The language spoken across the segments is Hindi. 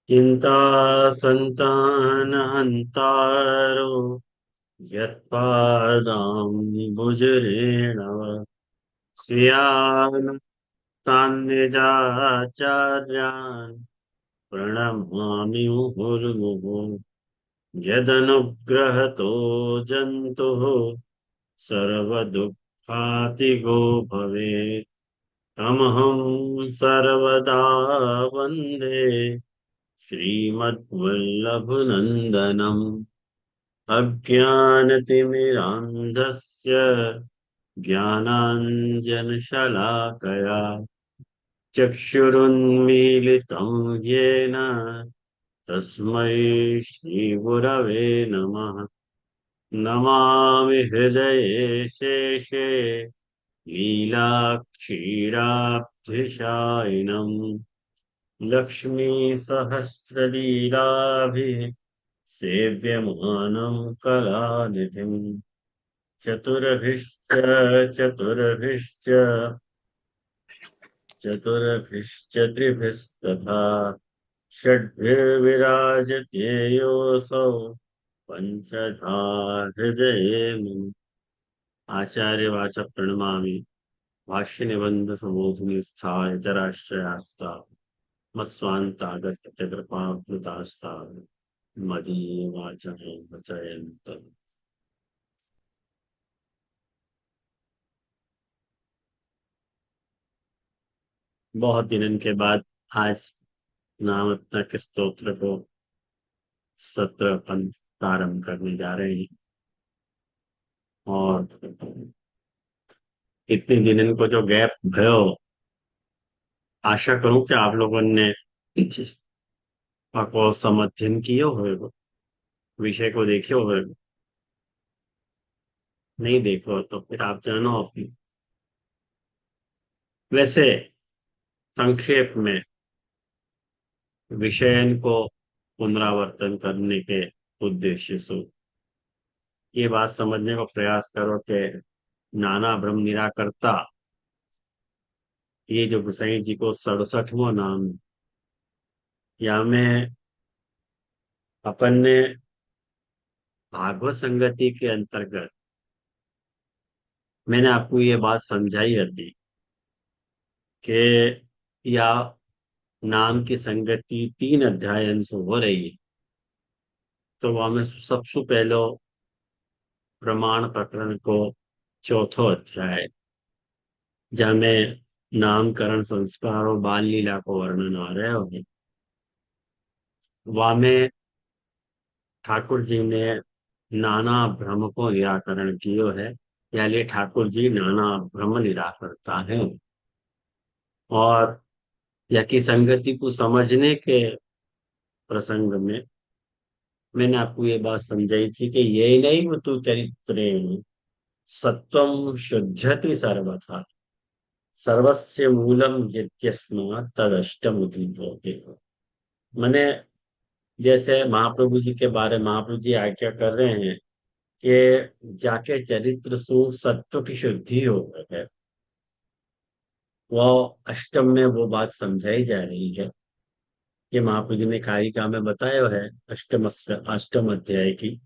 चिंता संतानहन्तारो यत्पादाम्बुजरेणव श्रियान् तान्निजाचार्यान् प्रणमामि मुहुर्मुहुः यदनुग्रहतो जन्तुः सर्वदुःखातिगो भवेत् तमहं सर्वदा वन्दे श्रीमद्वल्लभनन्दनम् अज्ञानतिमिरान्धस्य ज्ञानाञ्जनशलाकया चक्षुरुन्मीलितं येन तस्मै श्रीगुरवे नमः। नमामि हृदये शेषे लीलाक्षीराब्धिशायिनम् लक्ष्मीसहस्रलीलाभिः सेव्यमानं कलानिधिम् चतुर्भिश्च चतुर्भिश्च चतुर्भिश्च त्रिभिस्तथा षड्भिर्विराजते योऽसौ पंचधा हृदये मुनि। आचार्य वाचा प्रणमामि भाष्य निबंध समोधुनि स्थाय जराश्रयास्ता मस्वांतागत्य कृपाकृतास्ता मदीय वाचा वचयन्त। बहुत दिनों के बाद आज नामत्मक स्तोत्र को सत्र अपन प्रारंभ करने जा रहे हैं। और इतने दिनों को जो गैप भयो, आशा करूं कि आप लोगों ने को समर्थन किए हुए विषय को देखे हुए। नहीं देखो तो फिर आप जानो अपनी। वैसे संक्षेप में विषयन को पुनरावर्तन करने के उद्देश्य से ये बात समझने का प्रयास करो कि नाना ब्रह्म निराकर्ता, ये जो गोसाई जी को 67वां नाम, या में अपन ने भागवत संगति के अंतर्गत मैंने आपको ये बात समझाई थी कि या नाम की संगति 3 अध्याय से हो रही है। तो वहां में सबसे पहले प्रमाण प्रकरण को चौथो अध्याय, जहाँ में नामकरण संस्कार और बाल लीला को वर्णन आ रहे हो। वहां में ठाकुर जी ने नाना भ्रम को निराकरण कियो है, यानी ठाकुर जी नाना भ्रम निराकरता है। और या की संगति को समझने के प्रसंग में मैंने आपको ये बात समझाई थी कि ये नहीं तू चरित्रे सत्वम शुद्धति सर्वथा सर्वस्य मूलम यद्यस्मात् तदष्टम उदितोते। मैंने जैसे महाप्रभु जी के बारे में महाप्रभु जी आज्ञा कर रहे हैं कि जाके चरित्र सु सत्व की शुद्धि हो है, वो अष्टम में वो बात समझाई जा रही है। ये महाप्रभु जी ने कारिका में बताया है अष्टम अध्याय की।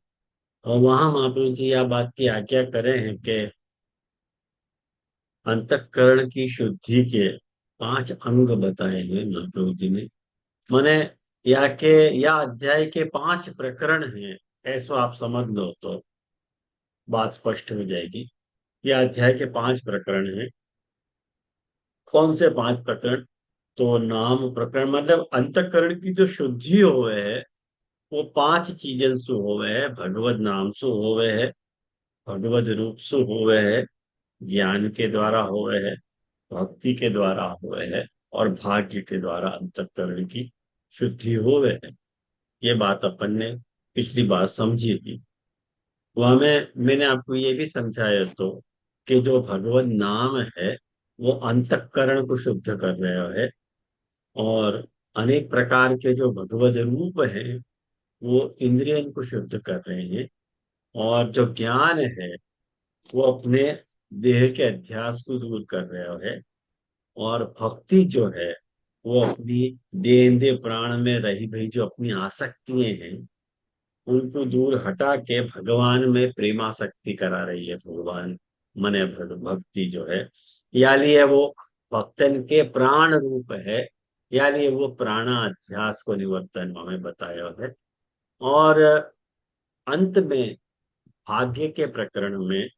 और वहां महाप्रभु जी यह बात की आज्ञा करे हैं कि अंतःकरण की शुद्धि के 5 अंग बताए हैं महाप्रभु जी ने। माने या अध्याय के 5 प्रकरण हैं, ऐसा आप समझ लो तो बात स्पष्ट हो जाएगी। यह अध्याय के 5 प्रकरण हैं। कौन से 5 प्रकरण? तो नाम प्रकरण मतलब अंतःकरण की जो शुद्धि होवे है, वो 5 चीजें सु होवे है। भगवत नाम सु होवे है, भगवत रूप सु होवे है, ज्ञान के द्वारा होवे है, भक्ति के द्वारा हुए है, और भाग्य के द्वारा अंतःकरण की शुद्धि हुए है। ये बात अपन ने पिछली बार समझी थी। वहां में मैंने आपको ये भी समझाया तो कि जो भगवत नाम है वो अंतःकरण को शुद्ध कर रहा है, और अनेक प्रकार के जो भगवत रूप हैं वो इंद्रियन को शुद्ध कर रहे हैं। और जो ज्ञान है वो अपने देह के अध्यास को दूर कर रहा है। और भक्ति जो है वो अपनी देंदे प्राण में रही भई जो अपनी आसक्तियां हैं उनको दूर हटा के भगवान में प्रेमासक्ति करा रही है। भगवान मने भक्ति जो है, यानी है वो भक्तन के प्राण रूप है, यानी वो प्राणाध्यास को निवर्तन हमें बताया है। और अंत में भाग्य के प्रकरण में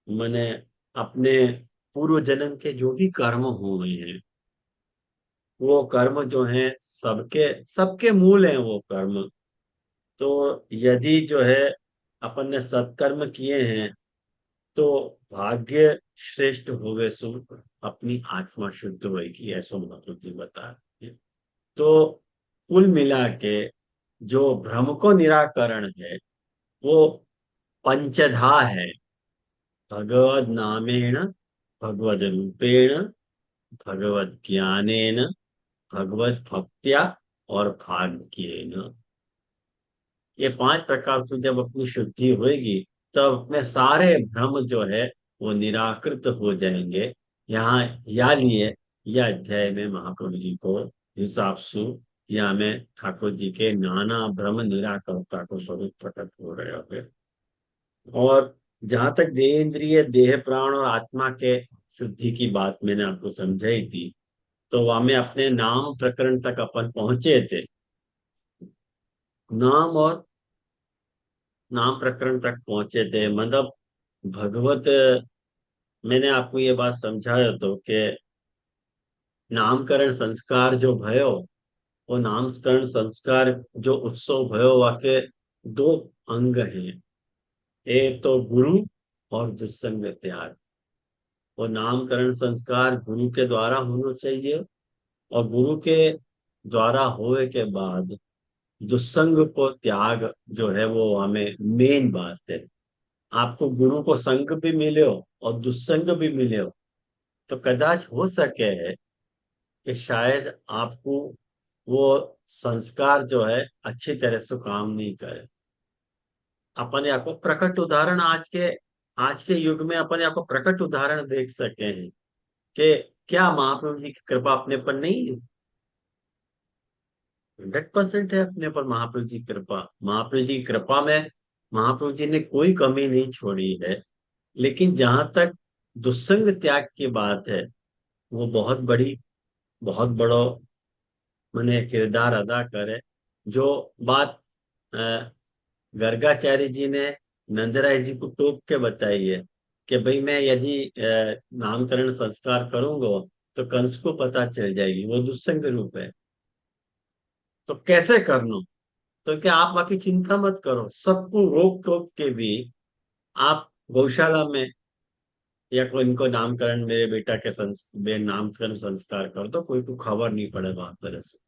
मैंने अपने पूर्व जन्म के जो भी कर्म हुए हैं, वो कर्म जो हैं सबके सबके मूल हैं वो कर्म। तो यदि जो है अपन ने सत्कर्म किए हैं तो भाग्य श्रेष्ठ होवे सो अपनी आत्मा शुद्ध होगी, ऐसा महात्मा जी बता रहे हैं। तो कुल मिला के जो भ्रम को निराकरण है वो पंचधा है। भगवद नामेन, भगवद रूपेण, भगवद ज्ञानेन, भगवत भक्त्या और भाग्येन। ये पांच प्रकार से जब अपनी शुद्धि होगी तब अपने सारे भ्रम जो है वो निराकृत हो जाएंगे। यहाँ या लिए यह अध्याय में महाप्रभु जी को हिसाबसु या में ठाकुर जी के नाना भ्रम निराकरता को स्वरूप प्रकट हो रहे हैं। और जहां तक देह इंद्रिय देह प्राण और आत्मा के शुद्धि की बात मैंने आपको समझाई थी, तो वहां में अपने नाम प्रकरण तक अपन पहुंचे थे। नाम और नाम प्रकरण तक पहुंचे थे, मतलब भगवत, मैंने आपको ये बात समझाया तो कि नामकरण संस्कार जो भयो, वो नामकरण संस्कार जो उत्सव भयो वाके दो अंग हैं। एक तो गुरु और दुस्संग त्याग। वो नामकरण संस्कार गुरु के द्वारा होना चाहिए, और गुरु के द्वारा होए के बाद दुस्संग को त्याग जो है वो हमें मेन बात है। आपको गुरु को संग भी मिले हो और दुस्संग भी मिले हो तो कदाच हो सके है कि शायद आपको वो संस्कार जो है अच्छी तरह से काम नहीं करे। अपन यहाँ को प्रकट उदाहरण आज के युग में अपन यहाँ को प्रकट उदाहरण देख सके हैं कि क्या महाप्रभु जी की कृपा अपने पर नहीं है। 100% है अपने पर महाप्रभु जी की कृपा। महाप्रभु जी की कृपा में महाप्रभु जी ने कोई कमी नहीं छोड़ी है। लेकिन जहां तक दुस्संग त्याग की बात है, वो बहुत बड़ी, बहुत बड़ो मैंने किरदार अदा करे। जो बात अ, गर्गाचार्य जी ने नंदराय जी को टोक के बताई है कि भाई मैं यदि नामकरण संस्कार करूंगा तो कंस को पता चल जाएगी, वो दुस्संग रूप है। तो कैसे करना, तो क्या आप बाकी चिंता मत करो, सबको रोक टोक के भी आप गौशाला में या कोई इनको नामकरण मेरे बेटा के नामकरण संस्कार कर दो, कोई को खबर नहीं पड़ेगा आप तरह से।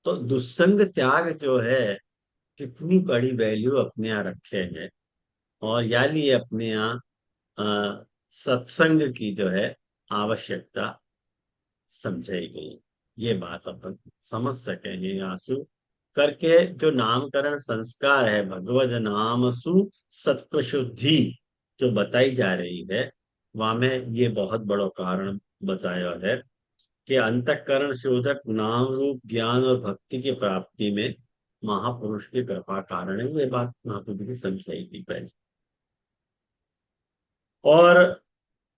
तो दुस्संग त्याग जो है कितनी बड़ी वैल्यू अपने यहाँ रखे हैं। और यानी ये अपने यहाँ सत्संग की जो है आवश्यकता समझाई गई। ये बात अपन समझ सकेंगे आंसू करके। जो नामकरण संस्कार है भगवत नाम सु सत्व शुद्धि जो बताई जा रही है, वहां में ये बहुत बड़ा कारण बताया है कि अंतःकरण शोधक नाम रूप ज्ञान और भक्ति की प्राप्ति में महापुरुष की कृपा कारण है। ये बात महापुरुष की समझाई थी पहले। और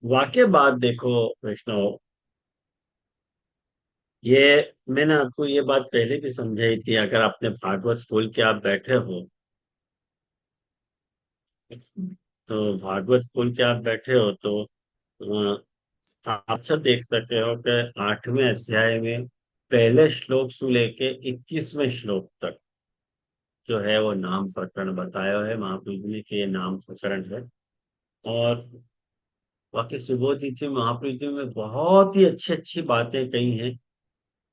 वाक्य बात देखो वैष्णव, ये मैंने आपको ये बात पहले भी समझाई थी। अगर आपने भागवत खोल के आप बैठे हो, तो भागवत खोल के आप बैठे हो तो आप अच्छा देख सकते हो कि 8वें अध्याय में पहले श्लोक से लेके 21वें श्लोक तक जो है वो नाम प्रकरण बताया है महाप्रभु ने कि ये नाम प्रकरण है। और बाकी सुबोधि जी महाप्रभु जी में बहुत ही अच्छी अच्छी बातें कही हैं,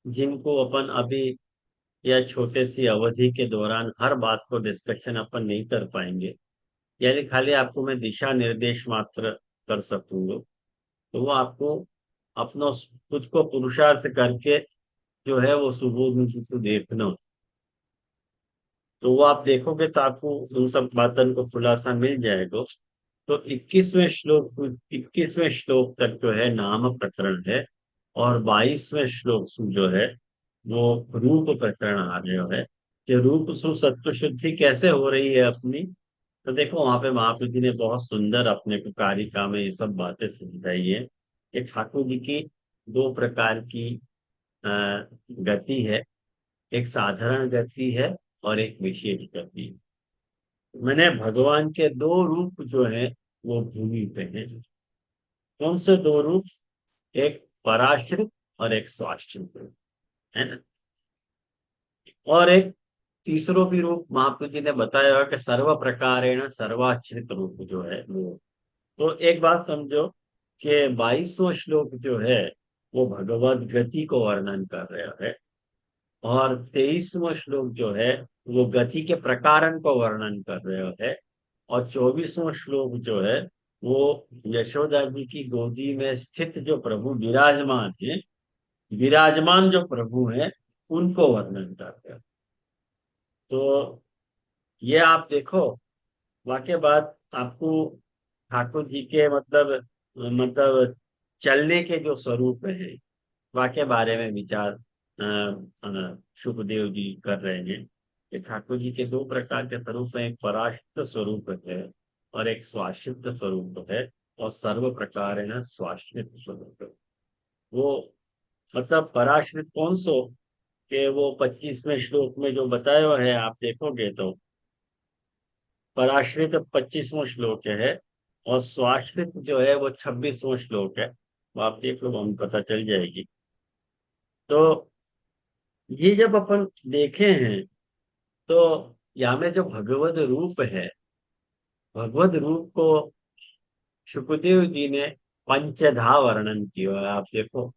जिनको अपन अभी या छोटे सी अवधि के दौरान हर बात को डिस्कशन अपन नहीं कर पाएंगे। यानी खाली आपको मैं दिशा निर्देश मात्र कर सकूंगा। तो वो आपको अपना खुद को पुरुषार्थ करके जो है वो सुबोध मुझी को देखना। तो वो आप देखोगे तो आपको उन सब बातों को खुलासा मिल जाएगा। तो 21वें श्लोक तक जो है नाम प्रकरण है, और 22वें श्लोक जो है वो रूप प्रकरण आ गया है कि रूप सत्व शुद्धि कैसे हो रही है अपनी। तो देखो वहां पे महाप्रभु जी ने बहुत सुंदर अपने को कारिका में ये सब बातें समझाई है कि ठाकुर जी की दो प्रकार की अ, गति है। एक साधारण गति है और एक विशेष गति। मैंने भगवान के दो रूप जो है वो भूमि पे हैं। कौन से दो रूप? एक पराश्रित और एक स्वाश्रित रूप, है ना। और एक तीसरो भी रूप महाप्रभु जी ने बताया है कि सर्व प्रकारेण सर्वाश्रित रूप जो है वो। तो एक बात समझो कि 22वां श्लोक जो है वो भगवत गति को वर्णन कर रहा है, और 23वां श्लोक जो है वो गति के प्रकारन को वर्णन कर रहा है, और 24वां श्लोक जो है वो यशोदा जी की गोदी में स्थित जो प्रभु विराजमान है, विराजमान जो प्रभु है, उनको वर्णन कर रहे हैं। तो ये आप देखो, वाकई बात आपको ठाकुर जी के मतलब चलने के जो स्वरूप है वाकई बारे में विचार सुखदेव जी कर रहे हैं कि ठाकुर जी के दो प्रकार के स्वरूप हैं। एक पराश्रित स्वरूप है और एक स्वाश्रित स्वरूप है, और सर्व प्रकार है ना स्वाश्रित स्वरूप है। वो मतलब पराश्रित कौन सो कि वो 25वें श्लोक में जो बताया हुआ है आप देखोगे तो पराश्रित 25वां श्लोक है, और स्वाश्रित जो है वो 26वां श्लोक है। वो आप देख लो, हम पता चल जाएगी। तो ये जब अपन देखे हैं तो यहाँ में जो भगवत रूप है, भगवत रूप को सुखदेव जी ने पंचधा वर्णन किया है। आप देखो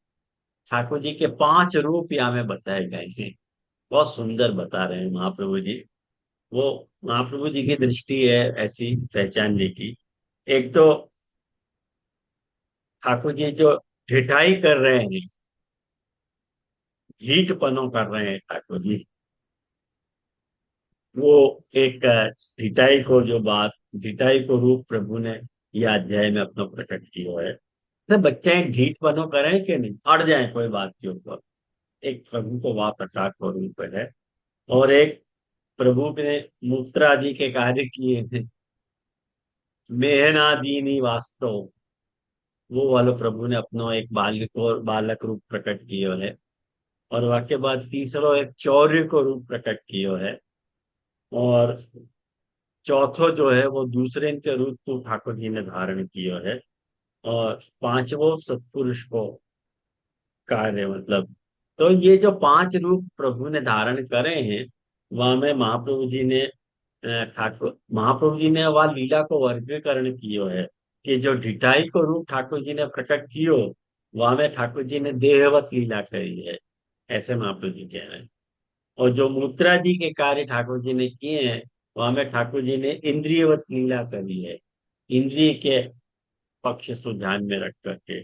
ठाकुर जी के 5 रूप यहाँ में बताए गए हैं। बहुत सुंदर बता रहे हैं महाप्रभु जी। वो महाप्रभु जी की दृष्टि है ऐसी पहचानने की। एक तो ठाकुर जी जो ढिठाई कर रहे हैं, ढीठ पनों कर रहे हैं ठाकुर जी, वो एक ढिठाई को जो बात, ढिठाई को रूप प्रभु ने ये अध्याय में अपना प्रकट किया है। तो बच्चे ढीठ पनों करें कि नहीं, अड़ जाए कोई बात के ऊपर, एक प्रभु को वहां प्रसाद को रूप है। और एक प्रभु ने मूत्र आदि के कार्य किए थे, मेहनादीनी वास्तव, वो वाले प्रभु ने अपना एक बालक और बालक रूप प्रकट किया है। और वाक्य बाद तीसरा एक चौर्य को रूप प्रकट किया है। और चौथो जो है वो दूसरे के रूप को ठाकुर जी ने धारण किया है। और पांचवो सत्पुरुष को कार्य मतलब। तो ये जो 5 रूप प्रभु ने धारण करे हैं, वहां में महाप्रभु जी ने ठाकुर महाप्रभु जी ने वह लीला को वर्गीकरण किया है कि जो ढिठाई को रूप ठाकुर जी ने प्रकट कियो, वहां में ठाकुर जी ने देहवत लीला करी है, ऐसे महाप्रभु जी कह रहे हैं। और जो मुद्रा जी के कार्य ठाकुर जी ने किए हैं, वहां में ठाकुर जी ने इंद्रियवत लीला करी है, इंद्रिय के पक्ष को ध्यान में रख करके।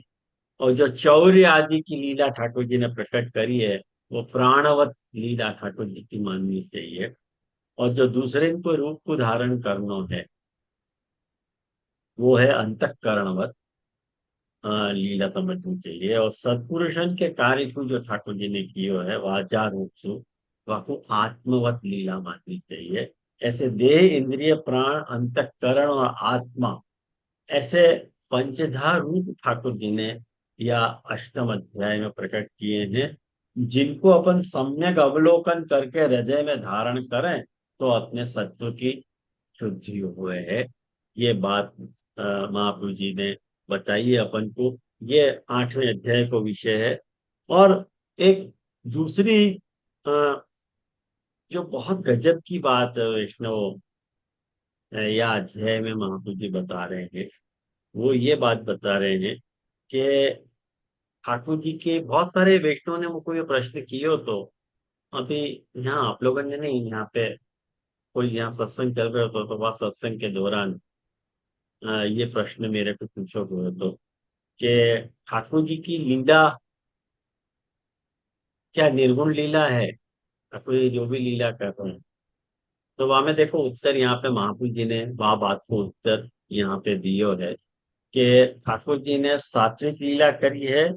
और जो चौर्य आदि की लीला ठाकुर जी ने प्रकट करी है, वो प्राणवत लीला ठाकुर जी की माननी चाहिए। और जो दूसरे को रूप को धारण करना है, वो है अंतःकरणवत लीला समझनी चाहिए। और सत्पुरुषन के कार्य को जो ठाकुर जी ने किया है वाचा रूप से, वह को आत्मवत लीला माननी चाहिए। ऐसे देह इंद्रिय प्राण अंतःकरण और आत्मा, ऐसे पंचधा रूप ठाकुर जी ने या अष्टम अध्याय में प्रकट किए हैं, जिनको अपन सम्यक अवलोकन करके हृदय में धारण करें तो अपने सत्व की शुद्धि हुए है। ये बात महाप्रभु जी ने बताई है अपन को। ये 8वें अध्याय को विषय है। और एक दूसरी अ, जो बहुत गजब की बात वैष्णव या अध्याय में महाप्रभु जी बता रहे हैं, वो ये बात बता रहे हैं कि ठाकुर जी के बहुत सारे वैष्णव ने मुझको ये प्रश्न किए हो। तो अभी यहाँ आप लोगों ने नहीं, यहाँ पे कोई यहाँ सत्संग चल रहा हो तो वह सत्संग के दौरान ये प्रश्न मेरे को पूछोगे तो कि ठाकुर जी की लीला क्या निर्गुण लीला है, ठाकुर जी जो भी लीला कर रहे हैं। तो वहां में देखो उत्तर यहाँ पे महाप्रभु जी ने वह बात को उत्तर यहाँ पे दियो है कि ठाकुर जी ने सात्विक लीला करी है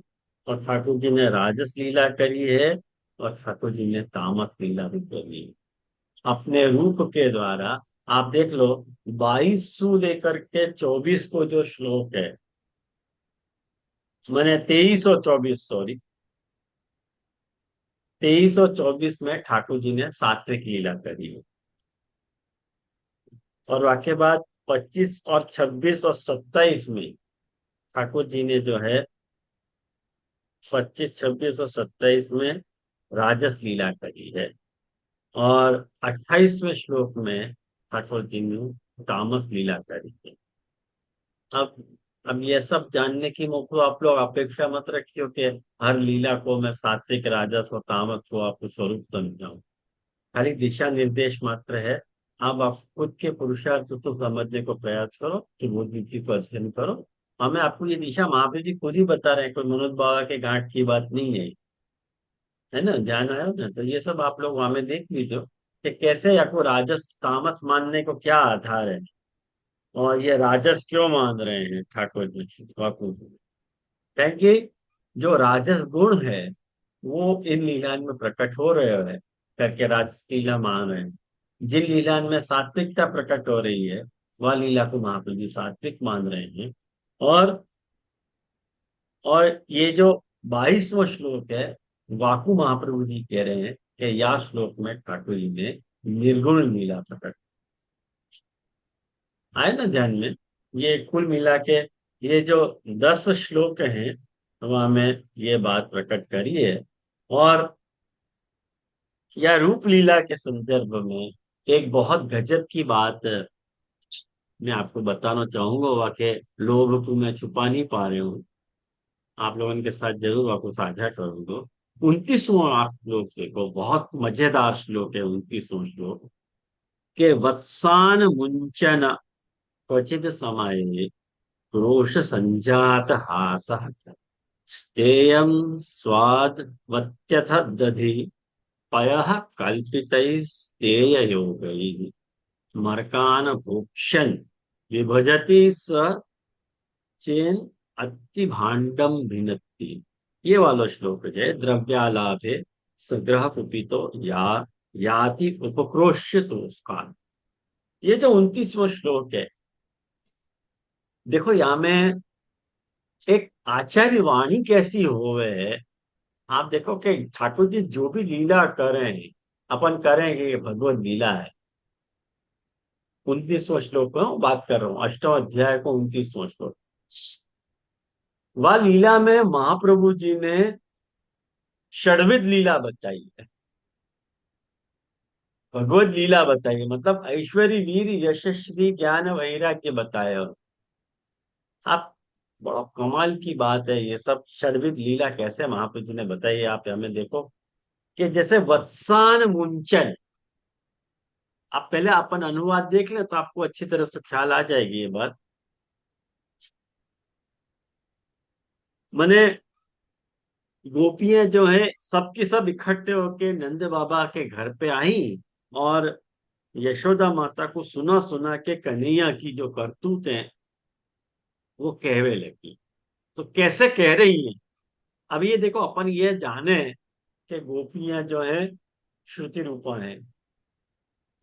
और ठाकुर जी ने राजस लीला करी है और ठाकुर जी ने तामस लीला भी करी अपने रूप के द्वारा। आप देख लो, 22 से लेकर के 24 को जो श्लोक है, मैंने 23 और 24, सॉरी, 23 और 24 में ठाकुर जी ने सात्विक लीला करी है। और वाक्य बाद 25 और 26 और 27 में ठाकुर जी ने जो है 25, 26 और 27 में राजस लीला करी है। और 28वें श्लोक में ठाकुर जी ने तामस लीला करी है। अब अब ये सब जानने की मुझको आप लोग अपेक्षा मत रखियो कि हर लीला को मैं सात्विक, राजस और तामस को आपको स्वरूप समझाऊं। खाली दिशा निर्देश मात्र है। अब आप खुद के पुरुषार्थ को समझने को प्रयास करो कि वो नीति को अध्ययन करो। हमें आपको ये दिशा महावीर जी खुद ही बता रहे हैं, कोई मनोज बाबा के गांठ की बात नहीं है ना, ध्यान आया ना। तो ये सब आप लोग वहां में देख लीजिए कि कैसे आपको राजस तामस मानने को क्या आधार है, और ये राजस क्यों मान रहे हैं ठाकुर जी ठाकुर जी। क्योंकि जो राजस गुण है वो इन लीलान में प्रकट हो रहे हैं करके राजस लीला मान रहे हैं। जिन लीलान में सात्विकता प्रकट हो रही है वह लीला को महाप्रभु जी सात्विक मान रहे हैं। और और ये जो 22वां श्लोक है, वाकु महाप्रभु जी कह रहे हैं कि या श्लोक में ठाकुर जी ने निर्गुण लीला प्रकट आए ना ध्यान में। ये कुल मिला के ये जो 10 श्लोक हैं वहां में ये बात प्रकट करी है। और या रूप लीला के संदर्भ में एक बहुत गजब की बात मैं आपको बताना चाहूंगा, वाकई लोग को मैं छुपा नहीं पा रही हूँ, आप लोगों के साथ जरूर आपको साझा करूंगा। 29वां आप श्लोक देखो, बहुत मजेदार श्लोक है 29वां श्लोक के वत्सान मुंचन क्वचित समय क्रोश संजात हास स्तेयं स्वाद वत्यथ दधि पयः कल्पितैस्तेययोगैः मर्कान भोक्ष्यन् विभजति स चेन अति भांडम भिन्नति। ये वाला श्लोक है, द्रव्यालाभे सग्रह कुपितो या याति उपक्रोश्य तो उसका। ये जो 29वां श्लोक है, देखो यहाँ में एक आचार्य वाणी कैसी होवे है। आप देखो कि ठाकुर जी जो भी लीला कर रहे हैं, अपन करेंगे ये भगवत लीला है। 29वां श्लोक में बात कर रहा हूँ, 8वां अध्याय को 29वां श्लोक। वह लीला में महाप्रभु जी ने षड्विध लीला बताई है, भगवत लीला बताई है, मतलब ऐश्वर्य वीर यशस्वी ज्ञान वैराग्य बताया। आप बड़ा कमाल की बात है, ये सब षड्विध लीला कैसे महाप्रभु जी ने बताई है। आप हमें देखो कि जैसे वत्सान मुंचन, आप पहले अपन अनुवाद देख ले तो आपको अच्छी तरह से ख्याल आ जाएगी ये बात। मैंने गोपियां जो है सबकी सब इकट्ठे होके नंद बाबा के घर पे आई, और यशोदा माता को सुना सुना के कन्हैया की जो करतूत है वो कहवे लगी। तो कैसे कह रही है, अब ये देखो, अपन ये जाने कि गोपियां जो है श्रुति रूपा है,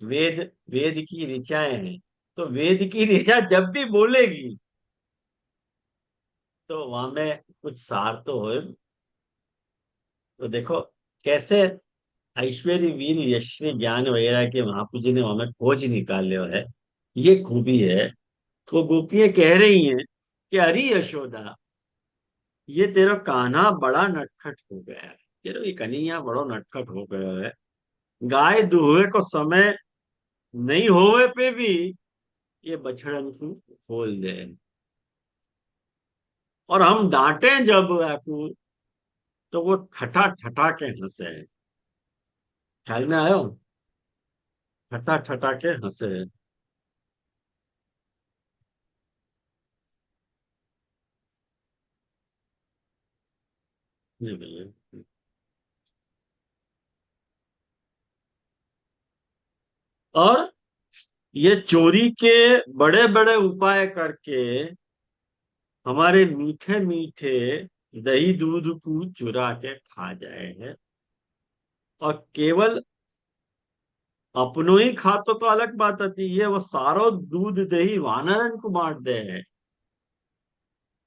वेद वेद की ऋचाएं हैं। तो वेद की ऋचा जब भी बोलेगी तो वहां में कुछ सार तो हो। तो देखो कैसे ऐश्वर्य वीर यश्री ज्ञान वगैरह के महापुरुष जी ने हमें खोज निकाले है, ये खूबी है। तो गोपियां कह रही हैं कि अरे यशोदा, ये तेरा कान्हा बड़ा नटखट हो गया है, तेरा ये कन्हैया बड़ो नटखट हो गया है। गाय दुहे को समय नहीं होवे पे भी ये बछड़न को खोल दे, और हम डांटे जब आपको तो वो ठठा ठठा के हंसे। ख्याल में आयो, ठठा ठठा के हंसे। ये भैया। और ये चोरी के बड़े बड़े उपाय करके हमारे मीठे मीठे दही दूध को चुरा के खा जाए हैं। और केवल अपनों ही खातो तो अलग बात होती है, वो सारो दूध दही वानरन को बांट दे है।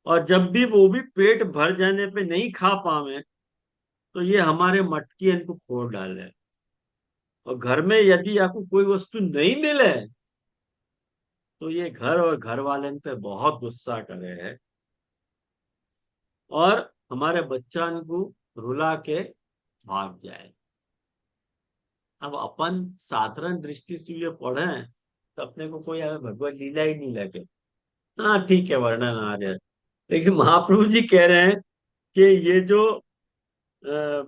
और जब भी वो भी पेट भर जाने पे नहीं खा पावे, तो ये हमारे मटकी इनको फोड़ डाले। और घर में यदि आपको कोई वस्तु नहीं मिले, तो ये घर और घर वाले पे बहुत गुस्सा करे है, और हमारे बच्चा को रुला के भाग जाए। अब अपन साधारण दृष्टि से ये पढ़े, तो अपने को कोई हमें भगवत लीला ही नहीं लगे। हाँ ठीक है, वर्णन आ रहा है। लेकिन महाप्रभु जी कह रहे हैं कि ये जो अ,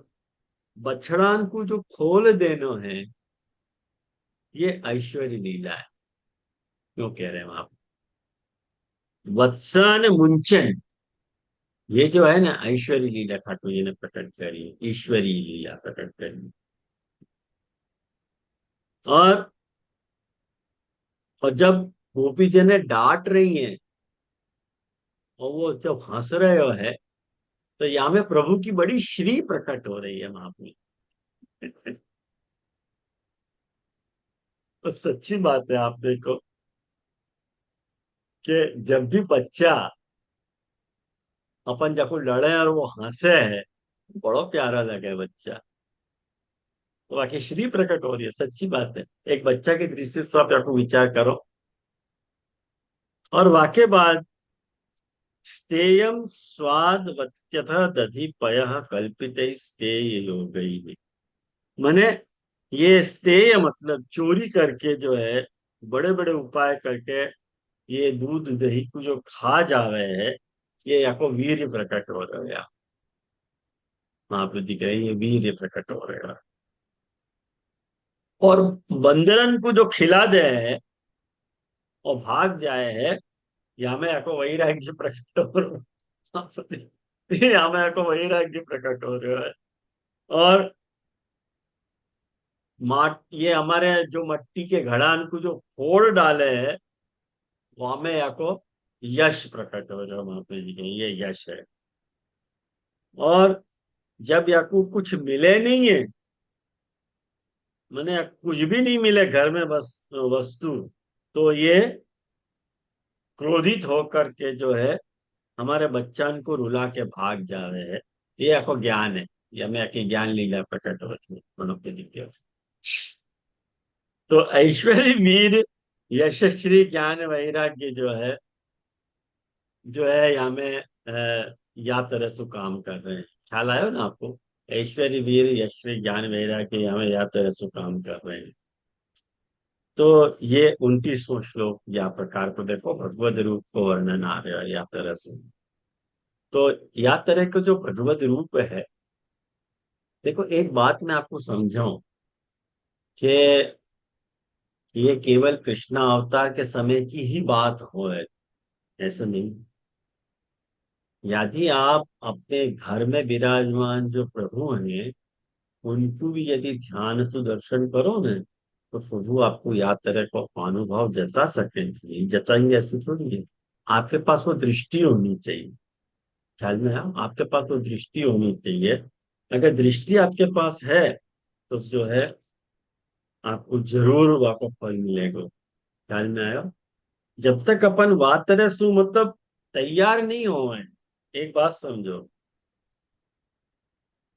बछड़ान को जो खोल देनो है, ये ऐश्वर्य लीला है। क्यों कह रहे हैं वहां? वत्सान मुंचन, ये जो है ना ऐश्वर्य लीला ठाकुर जी ने प्रकट करी है, ईश्वरीय लीला प्रकट करी। और और जब गोपी जी ने डांट रही है, और वो जब हंस रहे हो है, तो यहाँ में प्रभु की बड़ी श्री प्रकट हो रही है वहां पे। तो सच्ची बात है, आप देखो कि जब भी बच्चा अपन जब लड़े और वो हंसे है, बड़ा प्यारा लगे बच्चा। तो बाकी श्री प्रकट हो रही है, सच्ची बात है। एक बच्चा की दृष्टि से आप आपको विचार करो। और वाक्य बात, स्तेयम स्वाद वत्यथ दधि पय कल्पित स्तेय योगई। माने ये स्तेय मतलब चोरी करके जो है, बड़े बड़े उपाय करके ये दूध दही को जो खा जा रहे हैं, ये या को वीर्य प्रकट हो रहा है। वहां पे दिख रही है वीर्य प्रकट हो रहा है। और बंदरन को जो खिला दे है और भाग जाए है, या में या को वैराग्य प्रकट हो रहा है। या में या को वैराग्य प्रकट हो रहा है। और माट ये हमारे जो मट्टी के घड़ान को जो फोड़ डाले हैं, वहां में या को यश प्रकट हो रहा है। वहां पे जी ये यश है। और जब या को कुछ मिले नहीं है, मैंने कुछ भी नहीं मिले घर में, बस वस्तु, तो ये क्रोधित होकर के जो है हमारे बच्चन को रुला के भाग जा रहे हैं। ये आपको ज्ञान है, ये हमें आके ज्ञान लीला प्रकट होती है मनुष्य दिव्य। तो ऐश्वर्य वीर यशस्वी ज्ञान वैराग्य जो है यहाँ में या तरह से काम कर रहे हैं। ख्याल आयो ना आपको? ऐश्वर्य वीर यश्वी ज्ञान वैराग्य यहाँ में या तरह से काम कर रहे हैं। तो ये 29वां श्लोक या प्रकार को देखो, भगवत रूप को वर्णन आ रहा है या तरह से। तो या तरह का जो भगवत रूप है, देखो एक बात मैं आपको समझाऊं कि ये केवल कृष्णा अवतार के समय की ही बात हो है, ऐसा नहीं। यदि आप अपने घर में विराजमान जो प्रभु हैं, उनको भी यदि ध्यान से दर्शन करो ना, तो प्रभु आपको याद तरह का अनुभव जता सके, नहीं जताएंगे ऐसे थोड़ी है। आपके पास वो दृष्टि होनी चाहिए। ख्याल में है, आपके पास वो दृष्टि होनी चाहिए। अगर दृष्टि आपके पास है, तो जो है आपको जरूर आपको फल मिलेगा। ख्याल में आया? जब तक अपन बात तरह सु मतलब तैयार नहीं हो, एक बात समझो,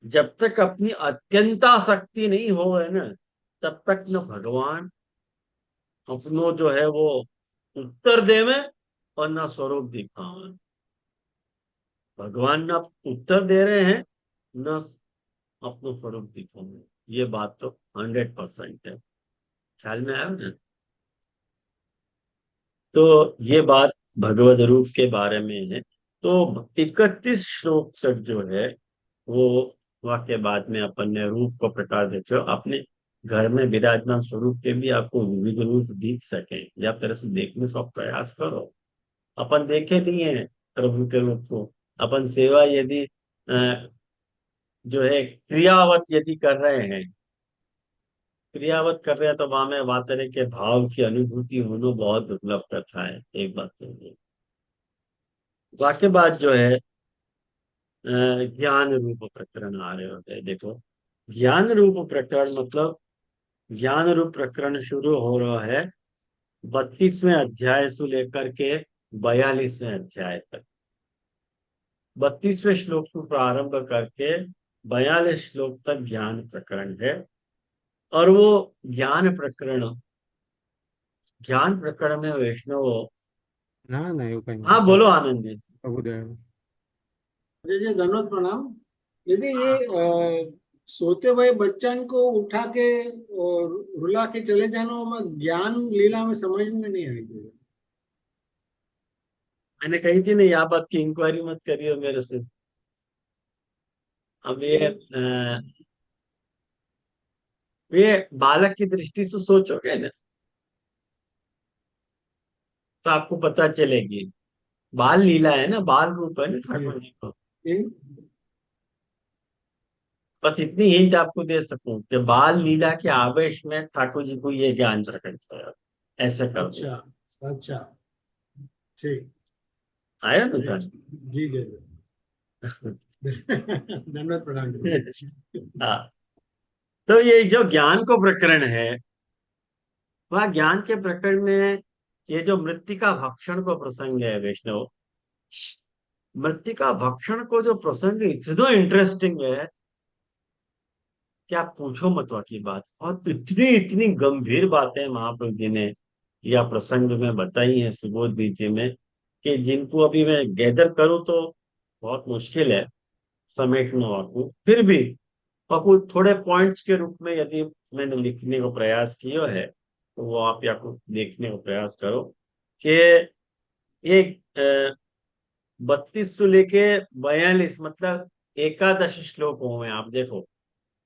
जब तक अपनी अत्यंता शक्ति नहीं हो है ना, तब तक न भगवान अपनो जो है वो उत्तर देवे और न स्वरूप दिखावे। भगवान न उत्तर दे रहे हैं, न अपनो स्वरूप दिखावे। ये बात तो 100% है। ख्याल में आया ना? तो ये बात भगवत रूप के बारे में है। तो 31 श्लोक तक जो है वो वाक्य बाद में अपन ने रूप को प्रकार देते हो अपने घर में विराजमान स्वरूप के भी आपको विविध रूप दिख सके, या तरह से देखने का प्रयास करो। अपन देखे नहीं है प्रभु के रूप को। अपन सेवा यदि जो है क्रियावत यदि कर रहे हैं, क्रियावत कर रहे हैं, तो वहां में वातरे के भाव की अनुभूति होना बहुत दुर्लभ कथा है। एक बात तो ये। वाक्य बात जो है ज्ञान रूप प्रकरण आ रहे होते हैं, देखो। ज्ञान रूप प्रकरण मतलब ज्ञान रूप प्रकरण शुरू हो रहा है 32वें अध्याय से लेकर के 42वें अध्याय तक। 32वें श्लोक को प्रारंभ करके 42 श्लोक तक ज्ञान प्रकरण है। और वो ज्ञान प्रकरण ज्ञान प्रकरण में वैष्णव। ना ना એવું કઈ हाँ નથી बोलो ચાલો आनंद जी। પ્રભુદેવ जी जी, धन्यवाद प्रणाम। यदि ये सोते हुए बच्चन को उठा के और रुला के चले जाना, में ज्ञान लीला में समझ में नहीं आई थी। मैंने कही थी नहीं, आप बात की इंक्वायरी मत करिए मेरे से। अब ये बालक की दृष्टि से सोचोगे ना तो आपको पता चलेगी। बाल लीला है ना, बाल रूप है ना जी ठाकुर जी को। जी बस इतनी हिंट आपको दे सकूं कि बाल लीला के आवेश में ठाकुर जी को ये ज्ञान प्रकट किया। ऐसे कर दो। अच्छा अच्छा, ठीक आया ना ठीक। सर? जी जी जी। धन्यवाद प्रणाम जी। हाँ। तो ये जो ज्ञान को प्रकरण है, वह ज्ञान के प्रकरण में ये जो मृत्तिका भक्षण को प्रसंग है वैष्णव, मृत्तिका भक्षण को जो प्रसंग इतना इंटरेस्टिंग है कि आप पूछो मत की बात। और इतनी इतनी गंभीर बातें महाप्रभु जी ने या प्रसंग में बताई है सुबोध जी में, कि जिनको अभी मैं गैदर करूं तो बहुत मुश्किल है समेटना वाकू। फिर भी आपको थोड़े पॉइंट्स के रूप में यदि मैंने लिखने को प्रयास किया है तो वो आप या को देखने को प्रयास करो कि ये 32 से लेके 42 मतलब एकादश श्लोकों में आप देखो।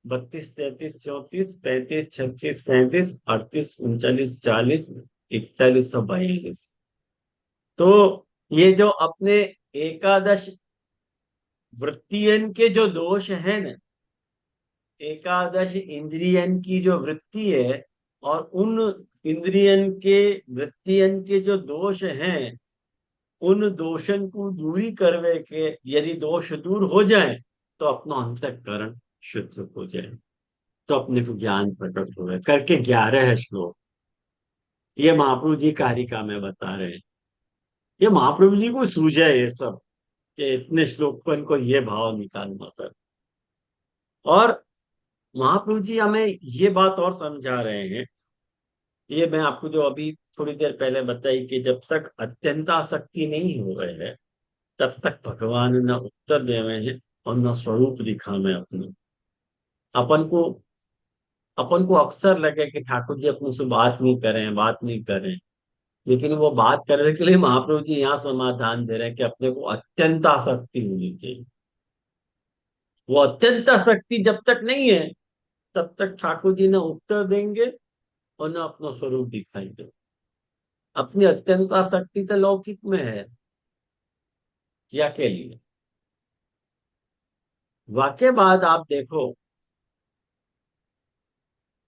32, 33, 34, 35, 36, 37, 38, 39, 40, 41, 42। तो ये जो अपने एकादश वृत्तियन के जो दोष है ना, एकादश इंद्रियन की जो वृत्ति है, और उन इंद्रियन के वृत्तियन के जो दोष हैं, उन दोषन को दूरी करवे के यदि दोष दूर हो जाए तो अपना अंतःकरण शुद्ध हो जाए, तो अपने को ज्ञान प्रकट हो गए करके 11 है श्लोक। ये महाप्रभु जी कारिका में बता रहे हैं। ये महाप्रभु जी को सूझा है ये सब, कि इतने श्लोक पर इनको ये भाव निकालना था। और महाप्रभु जी हमें ये बात और समझा रहे हैं। ये मैं आपको जो अभी थोड़ी देर पहले बताई कि जब तक अत्यंत आसक्ति नहीं हो रहे है तब तक भगवान न उत्तर दे रहे हैं और न स्वरूप दिखा में अपने। अपन को अपन को अक्सर लगे कि ठाकुर जी अपने से बात नहीं करें, बात नहीं करें। लेकिन वो बात करने के लिए महाप्रभु जी यहाँ समाधान दे रहे हैं कि अपने को अत्यंत आसक्ति होनी चाहिए। वो अत्यंत आसक्ति जब तक नहीं है तब तक ठाकुर जी न उत्तर देंगे और न अपना स्वरूप दिखाएंगे। अपनी अत्यंत आसक्ति तो लौकिक में है, क्या के लिए। वाक्य बाद आप देखो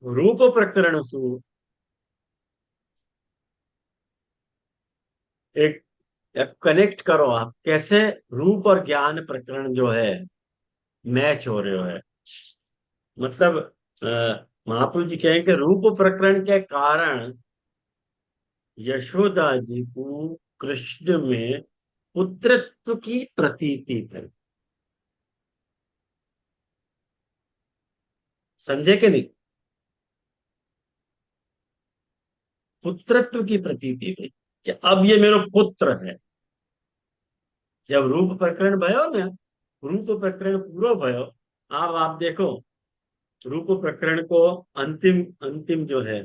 रूप प्रकरण सु एक, कनेक्ट करो आप कैसे रूप और ज्ञान प्रकरण जो है मैच हो रहे है। मतलब महाप्रभु जी कहें कि रूप प्रकरण के कारण यशोदा जी को कृष्ण में पुत्रत्व की प्रतीति है। समझे कि नहीं? पुत्रत्व की प्रतीति हुई कि अब ये मेरा पुत्र है। जब रूप प्रकरण भयो ना, रूप प्रकरण पूरा भयो। अब आप देखो रूप प्रकरण को अंतिम अंतिम जो है,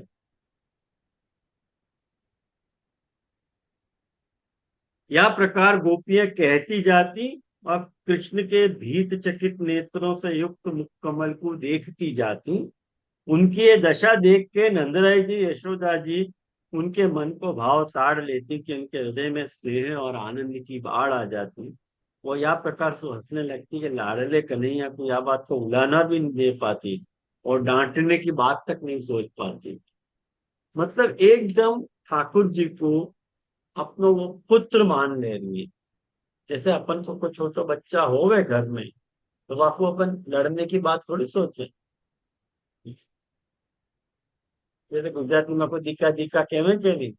या प्रकार गोपियां कहती जाती और कृष्ण के भीत चकित नेत्रों से युक्त मुख कमल को देखती जाती। उनकी ये दशा देख के नंदराय जी यशोदा जी उनके मन को भाव ताड़ लेती कि उनके हृदय में स्नेह और आनंद की बाढ़ आ जाती। वो या प्रकार से हंसने लगती कि लाडले कन्हैया को यह बात को उलाना भी नहीं दे पाती और डांटने की बात तक नहीं सोच पाती। मतलब एकदम ठाकुर जी को अपनो वो पुत्र मान ले रही है। जैसे अपन को कोई छोटा बच्चा हो गए घर में तो आपको अपन लड़ने की बात थोड़ी सोचे। जैसे गुजराती में को दिका दिका कहवे के नहीं,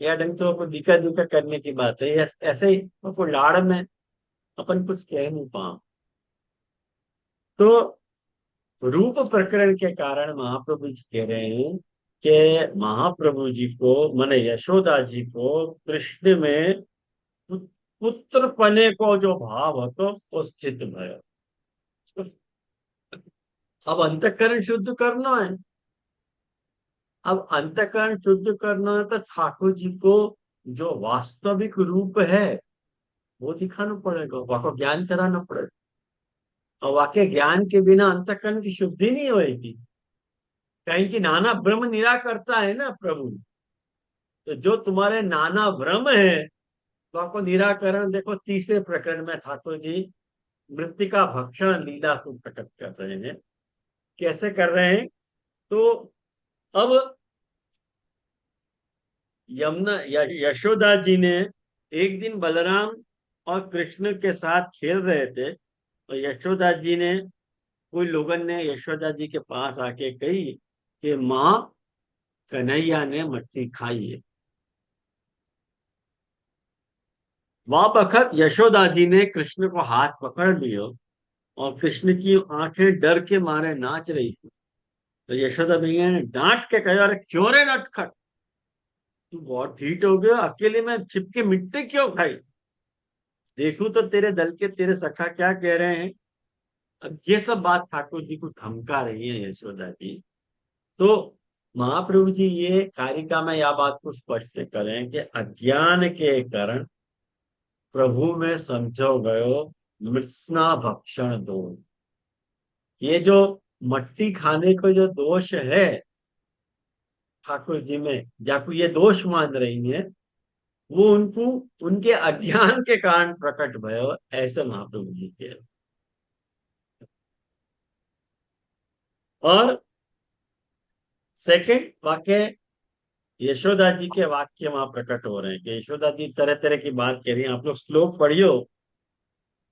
या ढंग से को दिका दिका करने की बात है, ऐसे ही को लाड़ में अपन कुछ कह नहीं पाओ। तो रूप प्रकरण के कारण महाप्रभु जी कह रहे हैं कि महाप्रभु जी को माने यशोदा जी को कृष्ण में पुत्र पने को जो भाव હતો वो स्थित भयो। अब अंतःकरण शुद्ध करना है। अब अंतःकरण शुद्ध करना है तो ठाकुर जी को जो वास्तविक रूप है वो दिखाना पड़ेगा, वाको ज्ञान कराना पड़ेगा। और वाके ज्ञान के बिना अंतःकरण की शुद्धि नहीं होगी। कहीं की नाना ब्रह्म निराकरता है ना प्रभु। तो जो तुम्हारे नाना भ्रम है तो आपको निराकरण देखो तीसरे प्रकरण में ठाकुर जी मृतिका भक्षण लीला को प्रकट कर रहे हैं। कैसे कर रहे हैं? तो अब यमुना यशोदा जी ने एक दिन बलराम और कृष्ण के साथ खेल रहे थे, और यशोदा जी ने कोई लोगन ने यशोदा जी के पास आके कही कि माँ कन्हैया ने मछली खाई है। वहां बखत यशोदा जी ने कृष्ण को हाथ पकड़ लियो और कृष्ण की आंखें डर के मारे नाच रही थी। तो यशोदा मैया ने डांट के कहा, अरे क्यों रे नटखट, तू बहुत ढीठ हो गया, अकेले में छिपके मिट्टी क्यों खाई? देखूं तो तेरे दल के तेरे सखा क्या कह रहे हैं। अब ये सब बात ठाकुर जी को धमका रही है यशोदा जी। तो महाप्रभु जी ये कारिका में यह बात को स्पष्ट करें कि अज्ञान के कारण प्रभु में समझो गयो मृत्सना भक्षण दोष। ये जो मट्टी खाने को जो दोष है ठाकुर जी में, जाकू ये दोष मान रही है, वो उनको उनके अज्ञान के कारण प्रकट भयो, ऐसे महाप्रभु जी के। और सेकंड वाक्य यशोदा जी के वाक्य वहां प्रकट हो रहे हैं कि यशोदा जी तरह तरह की बात कह रही हैं। आप लोग श्लोक पढ़ियो,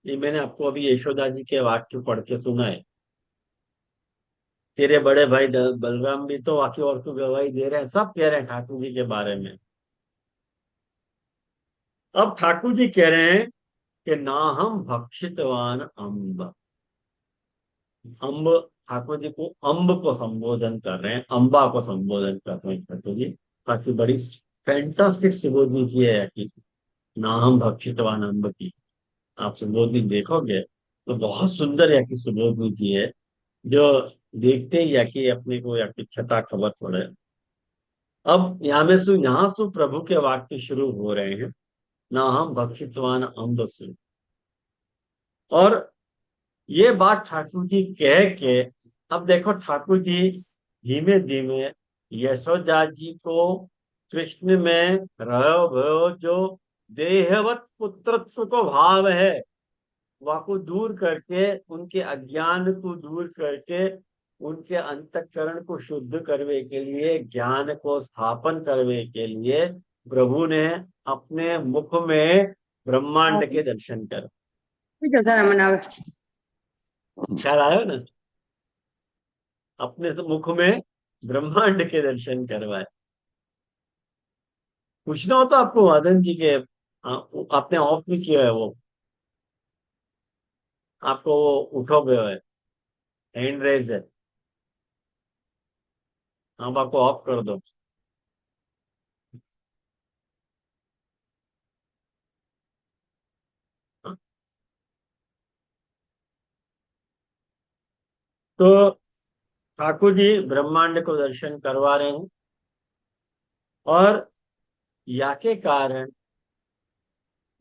ये मैंने आपको अभी यशोदा जी के वाक्य पढ़ के सुना है। तेरे बड़े भाई बलराम भी तो वाक्य और को गवाही दे रहे हैं, सब कह रहे हैं ठाकुर जी के बारे में। अब ठाकुर जी कह रहे हैं कि ना हम भक्षितवान अम्ब। अम्ब, ठाकुर जी को अम्ब को संबोधन कर रहे हैं, अम्बा को संबोधन कर रहे हैं ठाकुर जी। काफी बड़ी फैंटास्टिक सुबोधनी की है कि ना हम भक्षितवान अम्ब की। आप सुबोधनी देखोगे तो बहुत सुंदर या की सुबोधनी की है, जो देखते ही या कि अपने को या कि छटा खबर पड़े। अब यहाँ सु प्रभु के वाक्य शुरू हो रहे हैं, ना हम भक्षितवान अम्ब सु। और ये बात ठाकुर जी कह के अब देखो ठाकुर जी धीमे धीमे यशोदा जी को कृष्ण में रहो भयो जो देहवत पुत्रत्व को भाव है वह को दूर करके, उनके अज्ञान को दूर करके, उनके अंतःकरण को शुद्ध करने के लिए, ज्ञान को स्थापन करने के लिए प्रभु ने अपने मुख में ब्रह्मांड के दर्शन कर, ख्याल आयो ना, अपने तो मुख में ब्रह्मांड के दर्शन करवाए। पूछना हो तो आपको वादन जी के आपने ऑफ भी किया है वो, आपको वो उठो गया है, हैंड रेज है, आप आपको ऑफ कर दो। हाँ, तो ठाकुर जी ब्रह्मांड को दर्शन करवा रहे हैं। और या के कारण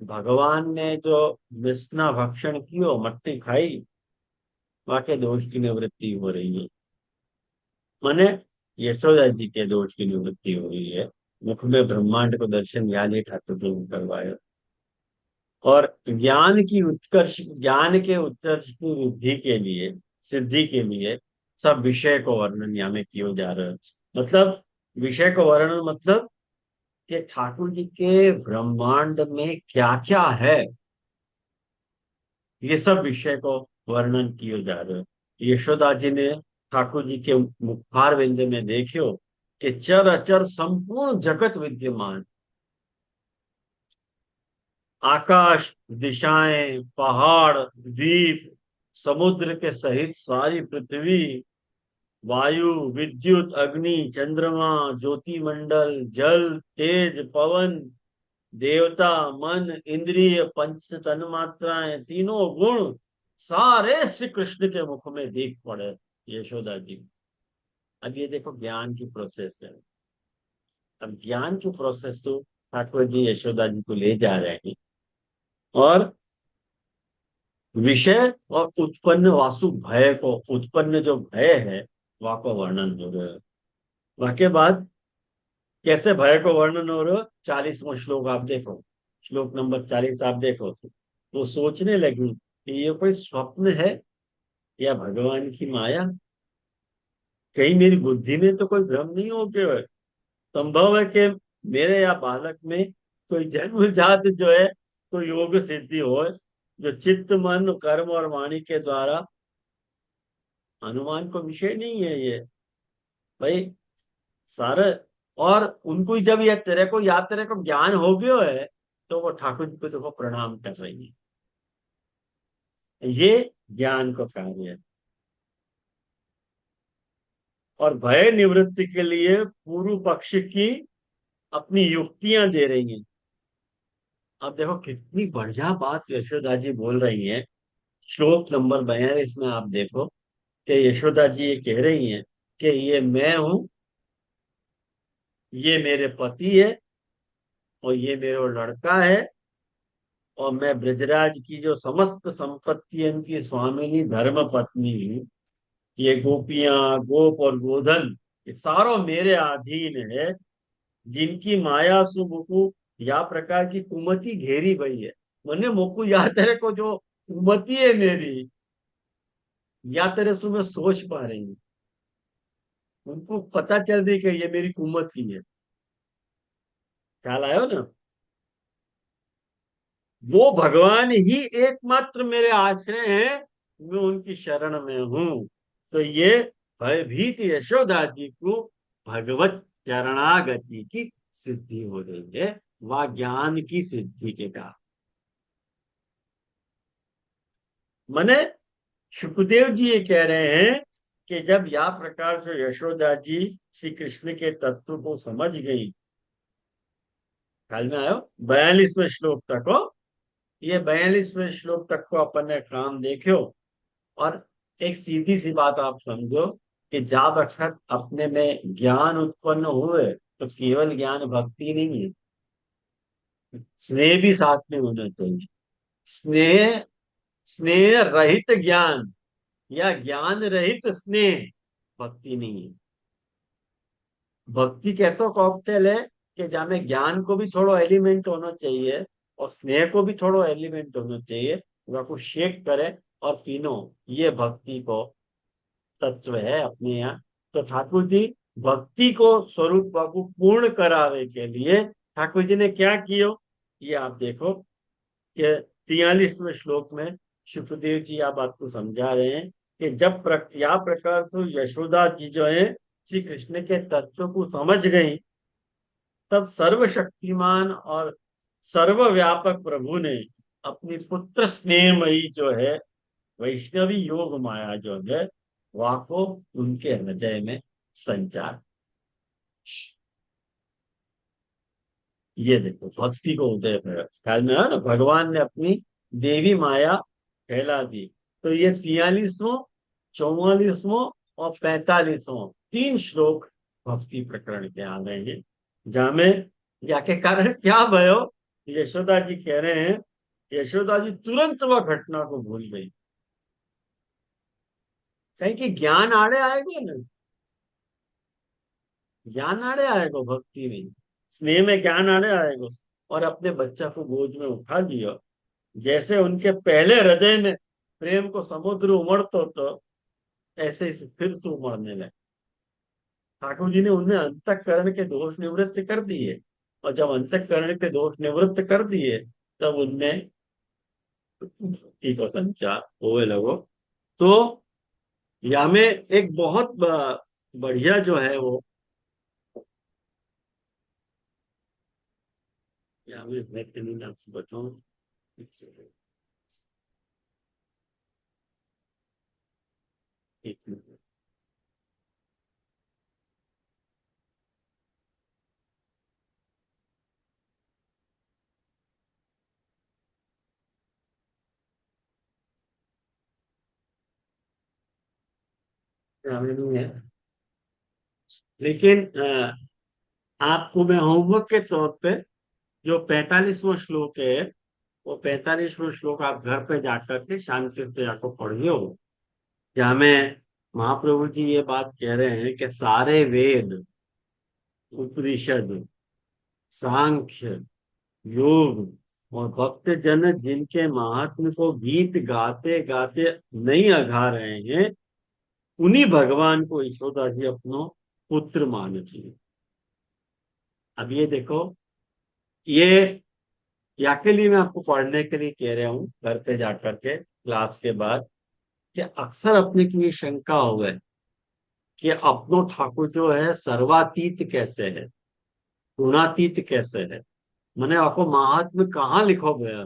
भगवान ने जो विष्णा भक्षण कियो, मट्टी खाई, वाके दोष की निवृत्ति हो रही है। माने यशोदा जी के दोष की निवृत्ति हो रही है। मुख में ब्रह्मांड को दर्शन यानी ठाकुर जी ने करवाया। और ज्ञान के उत्कर्ष की वृद्धि के लिए, सिद्धि के लिए सब विषय को वर्णन यहाँ में किया जा रहा है। मतलब विषय को वर्णन मतलब कि ठाकुर जी के ब्रह्मांड में क्या क्या है, ये सब विषय को वर्णन किया जा रहा है। यशोदा जी ने ठाकुर जी के मुखार विंद में देखियो कि चर अचर संपूर्ण जगत विद्यमान, आकाश, दिशाएं, पहाड़, द्वीप, समुद्र के सहित सारी पृथ्वी, वायु, विद्युत, अग्नि, चंद्रमा, ज्योतिमंडल, जल, तेज, पवन, देवता, मन, इंद्रिय, पंच तन्मात्राएं, तीनों गुण सारे श्री कृष्ण के मुख में दिख पड़े यशोदा जी। अब ये देखो ज्ञान की प्रोसेस है। अब ज्ञान की प्रोसेस तो ठाकुर जी यशोदा जी को ले जा रहे हैं, और विषय और उत्पन्न वासु भय को, उत्पन्न जो भय है वह को वर्णन हो रहा है। वह के बाद कैसे भय को वर्णन हो रहा है, 40वां श्लोक आप देखो, श्लोक नंबर 40 आप देखो, तो सोचने लगी कि ये कोई स्वप्न है या भगवान की माया, कहीं मेरी बुद्धि में तो कोई भ्रम नहीं हो गया है। संभव है कि मेरे या बालक में कोई जन्मजात जो है कोई योग सिद्धि हो, जो चित्त मन कर्म और वाणी के द्वारा, अनुमान को विषय नहीं है ये भाई सारा। और उनको जब यह तेरे को या तेरे को ज्ञान हो गया है, तो वो ठाकुर जी को देखो प्रणाम कर रही है। ये ज्ञान का कार्य है। और भय निवृत्ति के लिए पूर्व पक्ष की अपनी युक्तियां दे रही हैं। अब देखो कितनी बढ़िया बात यशोदा जी बोल रही हैं। श्लोक नंबर 42 में आप देखो कि यशोदा जी ये कह रही हैं कि ये मैं हूं, ये मेरे पति है, और ये मेरा लड़का है, और मैं ब्रजराज की जो समस्त संपत्ति की स्वामिनी धर्म पत्नी हूँ। ये गोपियां, गोप और गोधन, ये सारों मेरे अधीन है, जिनकी माया सु मुकु या प्रकार की कुमति घेरी गई है। मैंने मुकु या तेरे को जो कुमति है मेरी, या तेरे सु मैं सोच पा रही हूँ, उनको पता चल रही कि ये मेरी कुमति है। ख्याल आयो ना। वो भगवान ही एकमात्र मेरे आश्रय हैं, मैं उनकी शरण में हूं। तो ये भयभीत यशोदा जी को भगवत शरणागति की सिद्धि हो रही है, वह ज्ञान की सिद्धि के कारण। मने सुखदेव जी ये कह रहे हैं कि जब या प्रकार से यशोदा जी श्री कृष्ण के तत्व को समझ गई, ख्याल में आयो 42वें श्लोक तक हो, ये 42वें श्लोक तक को अपन ने काम देखो। और एक सीधी सी बात आप समझो कि जब अक्षर अपने में ज्ञान उत्पन्न हुए तो केवल ज्ञान भक्ति नहीं है, स्नेह भी साथ में होना चाहिए। स्नेह, स्नेह रहित ज्ञान या ज्ञान रहित स्नेह भक्ति नहीं है। भक्ति कैसा कॉकटेल है कि जहाँ ज्ञान को भी थोड़ा एलिमेंट होना चाहिए और स्नेह को भी थोड़ा एलिमेंट होना चाहिए, वह को शेक करे, और तीनों ये भक्ति को तत्व है अपने यहाँ। तो ठाकुर जी भक्ति को स्वरूप को पूर्ण करावे के लिए ठाकुर जी ने क्या किया, ये आप देखो कि 43वें श्लोक में सुखदेव जी आप बात को समझा रहे हैं कि जब या प्रकार तो यशोदा जी जो है श्री कृष्ण के तत्व को समझ गई, तब सर्वशक्तिमान और सर्वव्यापक प्रभु ने अपनी पुत्र स्नेहमयी जो है वैष्णवी योग माया जो है वह को उनके हृदय में संचार। ये देखो भक्ति को उदय कर ख्याल में है ना, भगवान ने अपनी देवी माया फैला दी। तो ये 43वां, 44वां और 45वां 3 श्लोक भक्ति प्रकरण के आ गए हैं, जहां में जाके कारण क्या भयो, यशोदा जी कह रहे हैं, यशोदा जी तुरंत वह घटना को भूल गई। कहीं कि ज्ञान आड़े आएगा ना, ज्ञान आड़े आएगा भक्ति में, स्नेह में ज्ञान आड़े आएगा। और अपने बच्चा को गोद में उठा दिया, जैसे उनके पहले हृदय में प्रेम को समुद्र उमड़ता तो ऐसे ही फिर से उमड़ने लगे। ठाकुर जी ने उनमें अंतःकरण के दोष निवृत्त कर दिए, और जब अंतःकरण के दोष निवृत्त कर दिए तब उनमें ठीक हो संचार होवे लगो। तो या में एक बहुत बढ़िया जो है वो, या में मैं आपसे बताऊं, एक मिनट। या में नहीं है, लेकिन आपको मैं होमवर्क के तौर पे जो 45वां श्लोक है, वो 45वां श्लोक आप घर पे जाकर के शांति से जाकर पढ़िए हो, जहाँ में महाप्रभु जी ये बात कह रहे हैं कि सारे वेद, उपनिषद, सांख्य, योग और भक्त जन जिनके महात्म को गीत गाते गाते नहीं अघा रहे हैं, उन्हीं भगवान को यशोदा जी अपनो पुत्र मानती है। अब ये देखो, ये या के लिए मैं आपको पढ़ने के लिए कह रहा हूँ घर पे जाकर के क्लास के बाद, कि अक्सर अपने की ये शंका हो गए कि अपनो ठाकुर जो है सर्वातीत कैसे है, गुणातीत कैसे है, मैंने आपको महात्म कहाँ लिखो गया।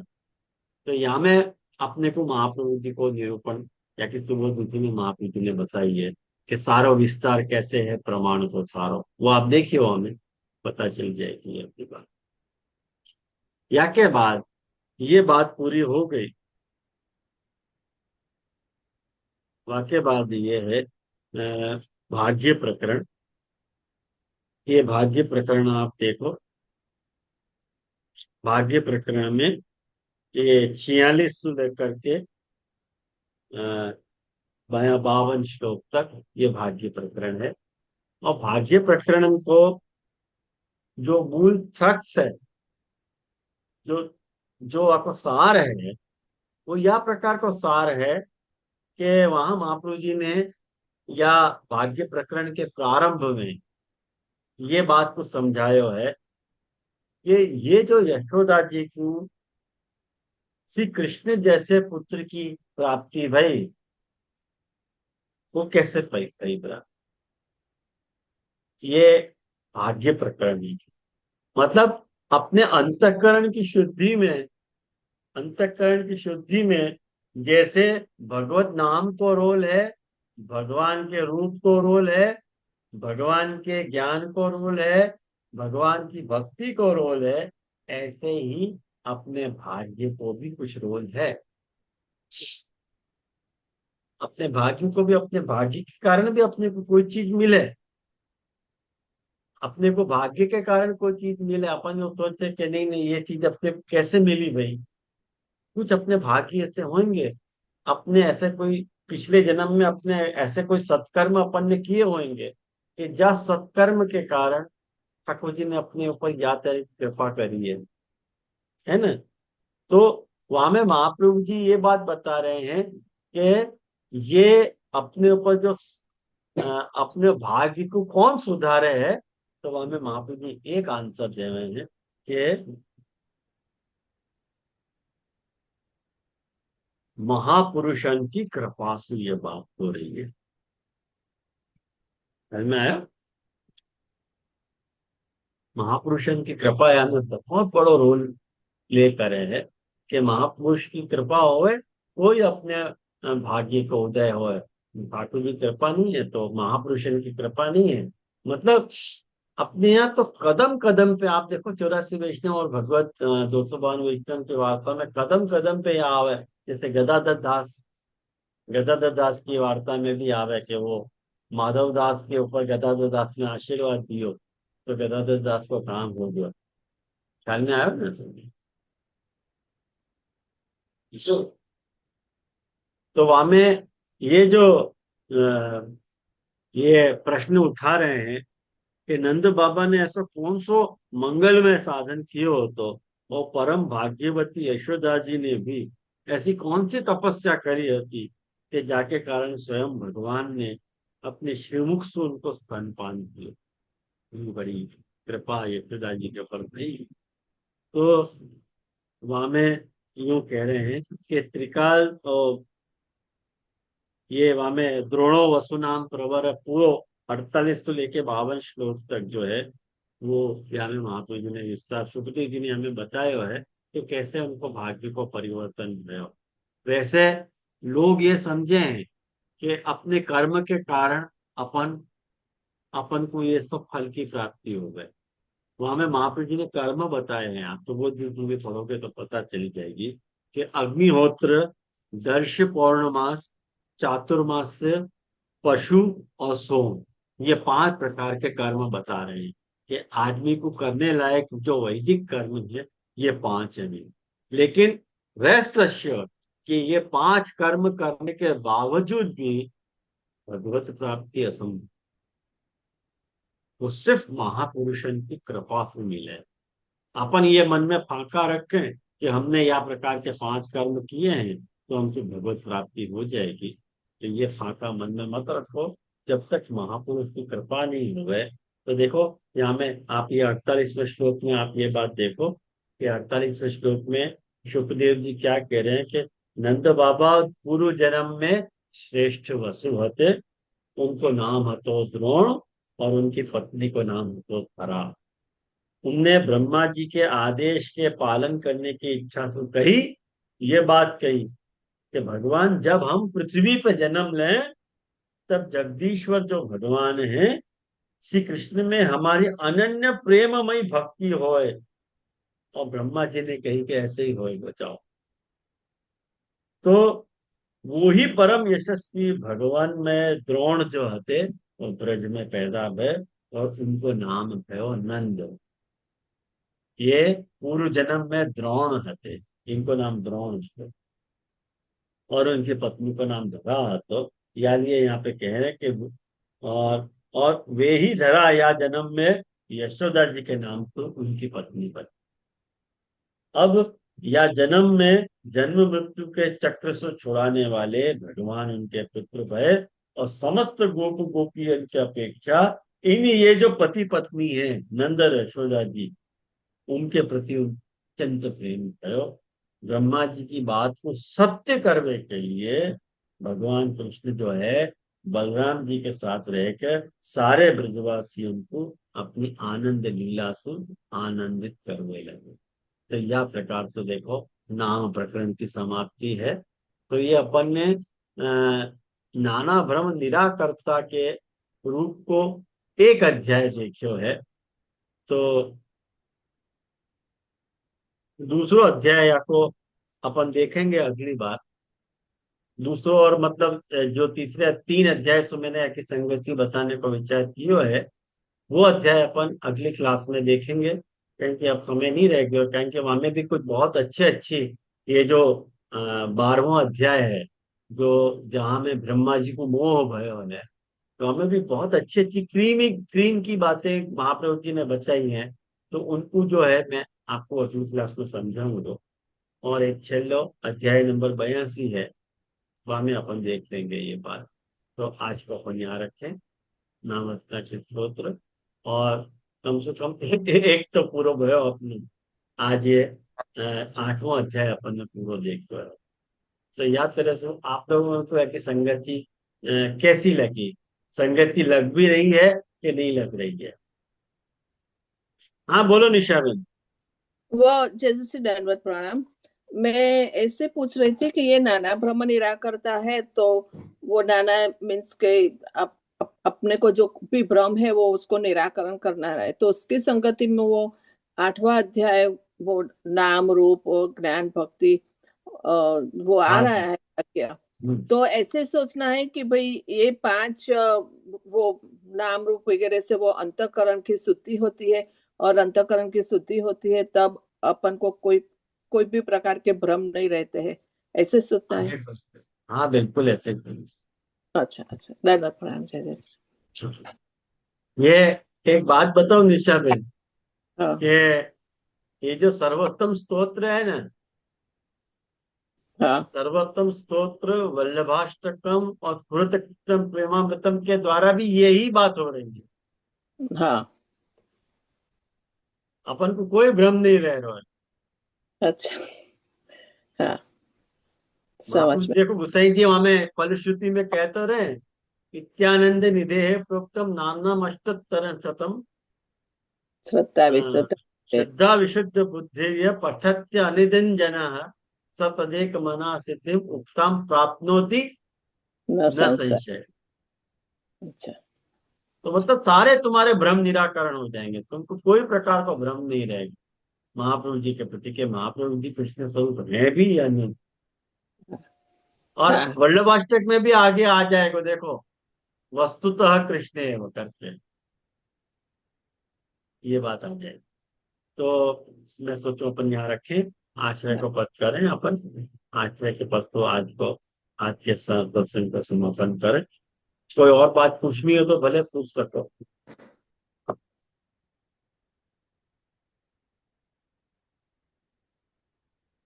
तो यहाँ में अपने को महाप्रभु जी को निरूपण या कि सुबोध जी ने महाप्रभु जी ने बताई है कि सारो विस्तार कैसे है, प्रमाण तो सारो, वो आप देखियो, हमें पता चल जाएगी अपनी बात। या के बाद ये बात पूरी हो गई, वाक्य बाद ये है भाग्य प्रकरण। ये भाग्य प्रकरण आप देखो, भाग्य प्रकरण में ये 46 से लेकर के 52 श्लोक तक ये भाग्य प्रकरण है। और भाग्य प्रकरण को जो मूल थ्रक्स है, जो जो आपको सार है, वो यह प्रकार का सार है कि वहां महाप्रभु जी ने या भाग्य प्रकरण के प्रारंभ में ये बात को समझायो है कि ये जो यशोदा जी को श्री कृष्ण जैसे पुत्र की प्राप्ति भई, वो कैसे पई बरा, ये भाग्य प्रकरण ही, मतलब अपने अंतःकरण की शुद्धि में, अंतःकरण की शुद्धि में जैसे भगवत नाम को रोल है, भगवान के रूप को रोल है, भगवान के ज्ञान को रोल है, भगवान की भक्ति को रोल है, ऐसे ही अपने भाग्य को भी कुछ रोल है। अपने भाग्य को भी, अपने भाग्य के कारण भी अपने को कोई चीज मिले, अपने को भाग्य के कारण कोई चीज मिले, अपन जो सोचते हैं कि नहीं नहीं ये चीज अपने को कैसे मिली भाई, कुछ अपने भाग्य से होंगे, अपने ऐसे कोई पिछले जन्म में अपने ऐसे कोई सत्कर्म अपन ने किए होंगे कि जस सत्कर्म के कारण ठाकुर जी ने अपने ऊपर या तेरी कृपा करी है ना। तो वहां में महाप्रभु जी ये बात बता रहे हैं कि ये अपने ऊपर जो अपने भाग्य को कौन सुधारे है, तो वहां में महाप्रभु जी एक आंसर दे रहे हैं कि महापुरुषन की कृपा से ये बात हो रही है। समझ में आया? महापुरुषन की कृपा यहाँ में बहुत बड़ो रोल प्ले करे है कि महापुरुष की कृपा होए, कोई अपने भाग्य को उदय होए। ठाकुर की कृपा नहीं है तो महापुरुषन की कृपा नहीं है, मतलब अपने यहाँ तो कदम कदम पे आप देखो, 84 वैष्णव और भगवत 252 वैष्णव के वार्ता में कदम कदम पे यहाँ आवे। जैसे गदाधर दास, गदाधर दास की वार्ता में भी आवे कि वो माधव दास के ऊपर गदाधर दास ने आशीर्वाद दियो, तो गदाधर दास को काम हो गया। ख्याल में आया ना? सो तो वहां में ये जो ये प्रश्न उठा रहे हैं कि नंद बाबा ने ऐसा कौन सो मंगलमय साधन किए हो, तो वो परम भाग्यवती यशोदा जी ने भी ऐसी कौन सी तपस्या करी होती कि जाके कारण स्वयं भगवान ने अपने श्रीमुख से उनको स्तनपान किए। इतनी बड़ी कृपा यशोदा जी के ऊपर नहीं। तो वहां में यूं कह रहे हैं कि त्रिकाल, ये वहां में द्रोणो वसुनाम प्रवर पूरो 48 से लेके 52 श्लोक तक जो है वो ज्ञानी महात्मा जी ने विस्तार सुखदेव जी ने हमें बताया है कि कैसे उनको भाग्य को परिवर्तन हुआ। वैसे लोग ये समझे हैं कि अपने कर्म के कारण अपन अपन को ये सब फल की प्राप्ति हो गए। वहां में महाप्रभु जी ने कर्म बताए हैं, आप तो वो चीज भी पढ़ोगे तो पता चली जाएगी कि अग्निहोत्र, दर्श पौर्णमास, चातुर्मास, पशु और सोम, ये 5 प्रकार के कर्म बता रहे हैं कि आदमी को करने लायक जो वैदिक कर्म है ये 5 है। लेकिन रेस्ट अश्योर कि ये 5 कर्म करने के बावजूद भी भगवत प्राप्ति असंभव, वो सिर्फ महापुरुषन की कृपा से मिले। अपन ये मन में फांका रखें कि हमने या प्रकार के 5 कर्म किए हैं तो हमको भगवत प्राप्ति हो जाएगी, तो ये फांका मन में मत रखो जब तक महापुरुष की कृपा नहीं हुए। तो देखो यहाँ में आप ये 48वें श्लोक में आप ये बात देखो कि 48वें श्लोक में सुखदेव जी क्या कह रहे हैं कि नंद बाबा पूर्व जन्म में श्रेष्ठ वसु हते, उनको नाम हतो द्रोण और उनकी पत्नी को नाम हतो धरा। उनने ब्रह्मा जी के आदेश के पालन करने की इच्छा से कही, ये बात कही कि भगवान जब हम पृथ्वी पर जन्म लें तब जगदीश्वर जो भगवान है श्री कृष्ण में हमारी अनन्य प्रेममयी भक्ति होए। और ब्रह्मा जी ने कही कि ऐसे ही होए बचाओ। तो वो ही परम यशस्वी भगवान में द्रोण जो हते वो ब्रज में पैदा भय और उनको नाम भयो नंद। ये पूर्व जन्म में द्रोण हते, इनको नाम द्रोण थे और उनकी पत्नी को नाम धरा। तो याद ये यहाँ पे कह रहे हैं कि और वे ही धरा या जन्म में यशोदा जी के नाम तो उनकी पत्नी पर। अब या जन्म में जन्म मृत्यु के चक्र से छुड़ाने वाले भगवान उनके पुत्र भय और समस्त गोप गोपी की अपेक्षा इन ये जो पति पत्नी है नंद और यशोदा जी, उनके प्रति अत्यंत प्रेम करो। ब्रह्मा जी की बात को सत्य करने के लिए भगवान कृष्ण जो है बलराम जी के साथ रहकर सारे ब्रजवासियों को अपनी आनंद लीला से आनंदित करने लगे। तो यह प्रकार से देखो नाम प्रकरण की समाप्ति है। तो ये अपन ने नाना भ्रम निराकर्ता के रूप को एक अध्याय देखो है। तो दूसरो अध्याय को अपन देखेंगे अगली बार। दूसरो और मतलब जो तीसरे 3 अध्याय से मैंने की संगति बताने को विचार किया है वो अध्याय अपन अगली क्लास में देखेंगे, क्योंकि अब समय नहीं रह गया। क्योंकि वहां में भी कुछ बहुत अच्छे अच्छी ये जो 12वां अध्याय है जो जहाँ में ब्रह्मा जी को मोह भयो है, तो हमें भी बहुत अच्छी अच्छी क्रीम की बातें महाप्रभु जी ने बताई हैं। तो उनको जो है मैं आपको अगली क्लास में समझाऊंगा। और एक छेल्लो अध्याय नंबर 82 है, वहां में अपन देख लेंगे ये बात। तो आज को अपन यहाँ रखें नामस्ता के स्त्रोत्र। और कम से कम एक तो पूरा भयो अपने आज ये 8वां अध्याय अपन ने पूरा देख लिया। तो याद तरह से आप लोगों को है कि संगति कैसी लगी, संगति लग भी रही है कि नहीं लग रही है। हाँ बोलो निशा बेन। वो जैसे से दंडवत प्रणाम। मैं ऐसे पूछ रही थी कि ये नाना ब्रह्म निराकरता है, तो वो नाना मीन्स के अपने को जो भी भ्रम है वो उसको निराकरण करना है, तो उसकी संगति में वो 8वां अध्याय वो नाम रूप और ज्ञान भक्ति वो आ हाँ रहा है क्या? हम्म, तो ऐसे सोचना है कि भाई ये 5 वो नाम रूप वगैरह से वो अंतःकरण की शुद्धि होती है, और अंतःकरण की शुद्धि होती है तब अपन को कोई कोई भी प्रकार के भ्रम नहीं रहते हैं, ऐसे सोचना है। हाँ बिल्कुल ऐसे ही। अच्छा अच्छा, दादा प्रणाम जय जय। ये एक बात बताओ निशा बेन हाँ कि ये जो सर्वोत्तम स्तोत्र है ना, हाँ सर्वोत्तम स्तोत्र वल्लभाष्टकम और कृतकृतम प्रेमामृतम के द्वारा भी यही बात हो रही है। हाँ। अपन को कोई भ्रम नहीं रह रहा है। अच्छा हाँ समझ में। देखो गोसाई जी हमें फलश्रुति में कह तो रहे, नित्यानंद निधे प्रोक्तम नामनम अष्टोत्तरम शतम श्रद्धा विसुद्ध श्रद्धा विशुद्ध बुद्धि पठत्य अनिदिन जनः स तदेक मना सिद्धिम उक्ताम प्राप्नोति न न संशय। संशय। अच्छा। तो मतलब सारे तुम्हारे भ्रम निराकरण हो जाएंगे, तुमको कोई प्रकार का भ्रम नहीं रहेगा महाप्रभु जी के प्रति के महाप्रभु जी कृष्ण स्वरूप है भी या नहीं। और हाँ वल्लभाष्टक में भी आगे आ जाएगा, देखो वस्तुतः कृष्ण है वो करते हैं, ये बात आ जाए। तो मैं सोचो अपन यहाँ रखें, आश्रय को पद करें अपन, आश्रय के पद को आज के साथ दर्शन का समापन करें। कोई और बात पूछनी हो तो भले पूछ सको।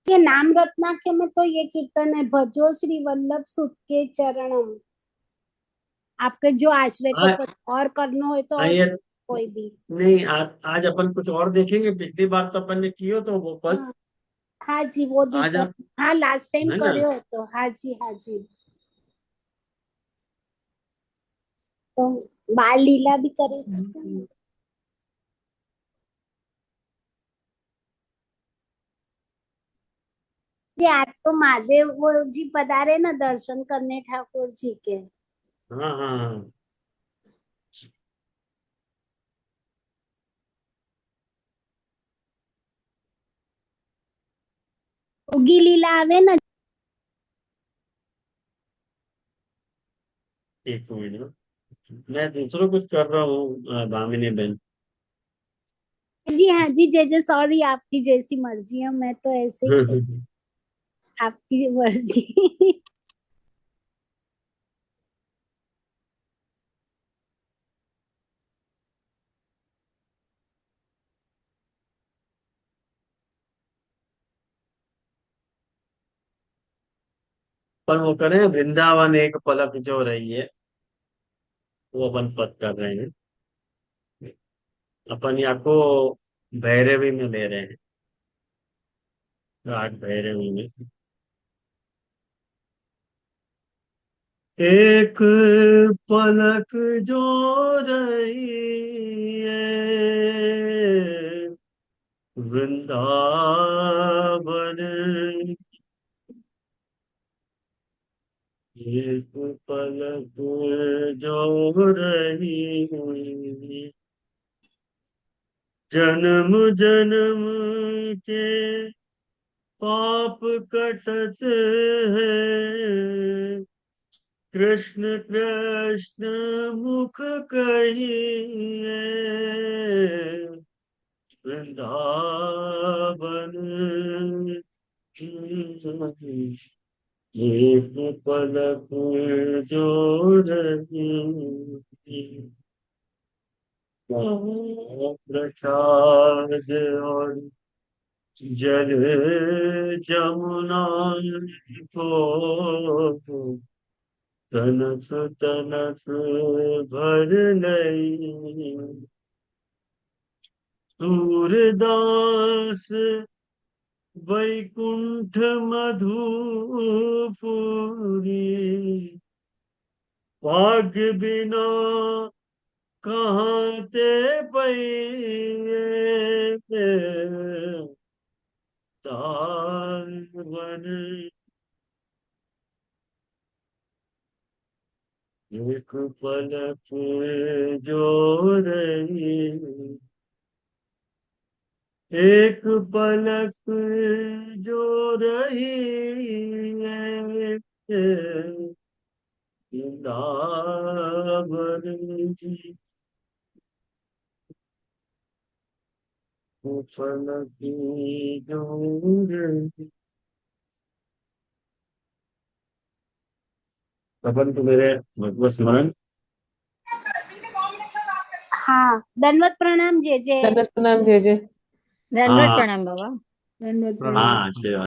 ये नाम रत्नाख्य में तो ये कीर्तन है, भजो श्री वल्लभ सुत के चरणम। आपके जो आश्रय को आज पद और करना हो तो और ये कोई भी। नहीं, आज अपन कुछ और देखेंगे, पिछली बार तो अपन ने कियो तो वो पद हाँ हाँ जी, वो आज दिखा। आप, हाँ लास्ट टाइम है ना। करे हो तो। हाँ जी हाँ जी। तो बाल लीला भी करे सकते हैं। जी आज तो महादेव वो जी पधारे ना दर्शन करने ठाकुर जी के। हाँ हाँ हाँ। उगी लीला आवे ना। एक मिनट, मैं दूसरों कुछ कर रहा हूँ भामिनी बहन। जी हाँ जी, जय जय, सॉरी, आपकी जैसी मर्जी है, मैं तो ऐसे ही कर, आपकी मर्जी। पर वो करें वृंदावन एक पलक जो रही है, वो अपन पद कर रहे हैं। अपन या को भैरवी में ले रहे हैं, राग भैरवी में। एक पलक जो रही है वृंदावन, एक पलक जो रही है जन्म जन्म के पाप कटत है, कृष्ण कृष्ण मुख कहिए वृंदावन। एक पलक जो रही प्रसाद और जल जमुना को तनस तनस भर लई, सूरदास वैकुंठ मधुपुरी, भाग्य बिना कहाँ ते पइए सावन। एक पलक जो रही, एक पलक जो रही है वृंदावन की, वो पलक जो रही। अपन तो मेरे भगवत स्मरण। हाँ दंडवत प्रणाम, जय जय। दंडवत प्रणाम जय जय। दंडवत हाँ प्रणाम बाबा। दंडवत प्रणाम। हाँ,